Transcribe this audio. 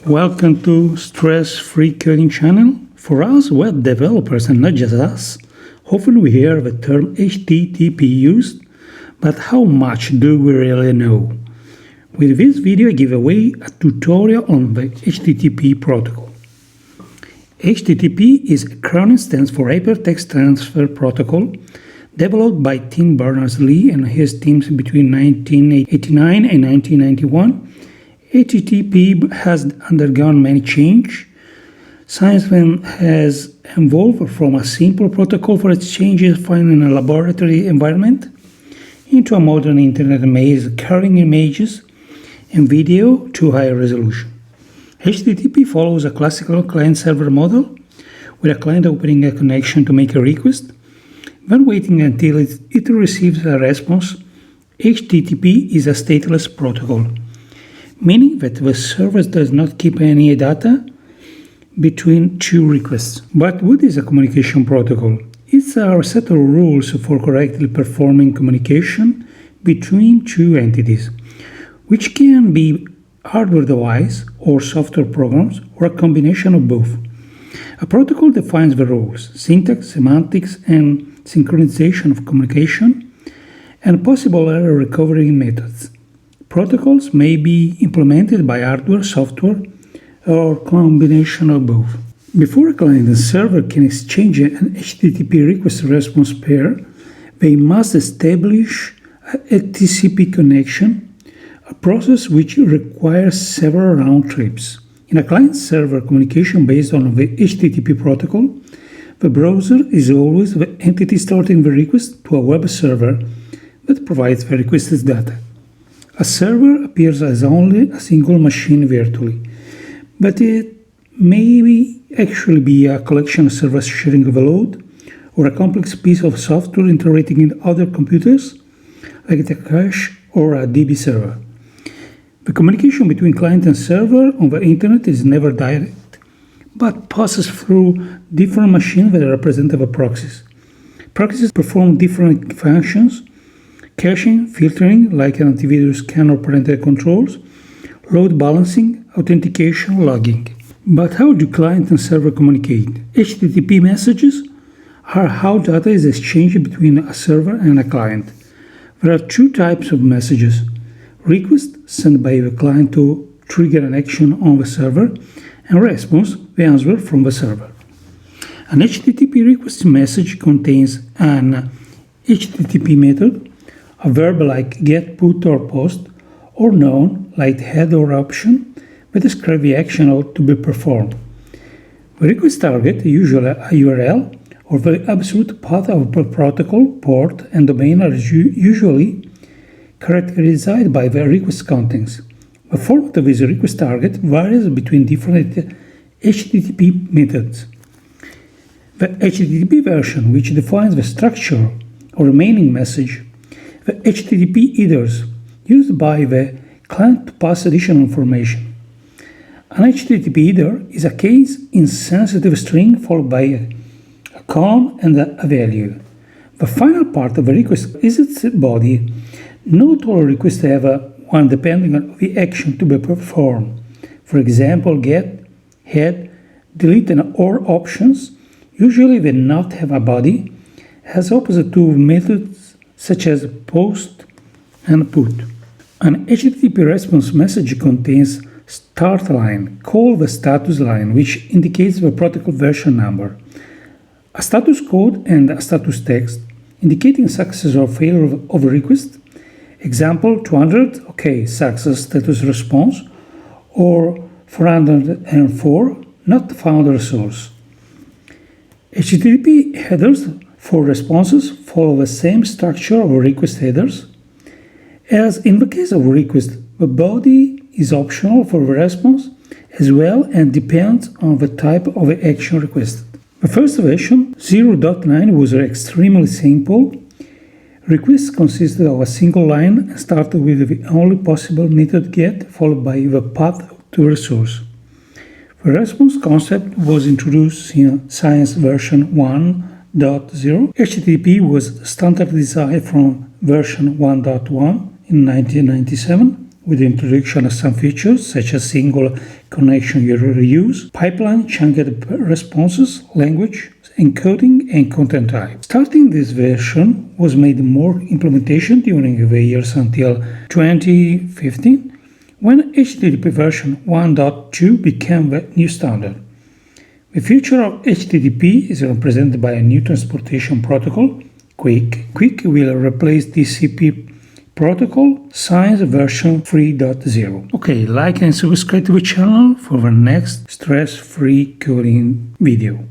Welcome to Stress-Free Coding Channel. For us web developers, and not just us, often we hear the term HTTP used, but how much do we really know? With this video I give away a tutorial on the HTTP protocol. HTTP is acronym stands for Hypertext Transfer Protocol, developed by Tim Berners-Lee and his teams between 1989 and 1991. HTTP has undergone many changes. Science has evolved from a simple protocol for exchanges found in a laboratory environment into a modern internet maze carrying images and video to higher resolution. HTTP follows a classical client-server model, with a client opening a connection to make a request, then waiting until it receives a response. HTTP is a stateless protocol, meaning that the service does not keep any data between two requests. But what is a communication protocol? It's a set of rules for correctly performing communication between two entities, which can be hardware device or software programs or a combination of both. A protocol defines the rules, syntax, semantics, and synchronization of communication, and possible error recovery methods. Protocols may be implemented by hardware, software, or combination of both. Before a client and server can exchange an HTTP request-response pair, they must establish a TCP connection, a process which requires several round trips. In a client-server communication based on the HTTP protocol, the browser is always the entity starting the request to a web server that provides the requested data. A server appears as only a single machine virtually, but it may actually be a collection of servers sharing the load, or a complex piece of software integrating in other computers, like a cache or a DB server. The communication between client and server on the internet is never direct, but passes through different machines that represent the proxies. Proxies perform different functions: caching, filtering, like an antivirus scan or parental controls, load balancing, authentication, logging. But how do client and server communicate? HTTP messages are how data is exchanged between a server and a client. There are two types of messages: request, sent by the client to trigger an action on the server, and response, the answer from the server. An HTTP request message contains an HTTP method, a verb like get, put, or post, or noun like head or option that describe the action ought to be performed. The request target, usually a URL, or the absolute path of the protocol, port, and domain are usually characterized by the request contents. The format of this request target varies between different HTTP methods. The HTTP version, which defines the structure or remaining message, the HTTP headers used by the client to pass additional information. An HTTP header is a case-insensitive string followed by a colon and a value. The final part of the request is its body. Not all requests have one depending on the action to be performed. For example, get, head, delete, and or options usually will not have a body, as opposed to methods such as post and put. An HTTP response message contains start line, called the status line, which indicates the protocol version number, a status code, and a status text, indicating success or failure of a request. Example 200, OK, success status response, or 404, not found resource. HTTP headers for responses follow the same structure of request headers. As in the case of request, the body is optional for the response as well and depends on the type of the action requested. The first version, 0.9, was extremely simple. Requests consisted of a single line and started with the only possible method get, followed by the path to the source. The response concept was introduced in Science version 1.0. HTTP was standardized from version 1.1 in 1997. with the introduction of some features such as single connection reuse, pipeline chunked responses, language encoding, and content type. Starting this version was made more implementation during the years until 2015, when HTTP version 1.2 became the new standard. The future of HTTP is represented by a new transportation protocol, QUIC. QUIC will replace TCP protocol Science version 3.0. Okay, like and subscribe to the channel for the next stress-free coding video.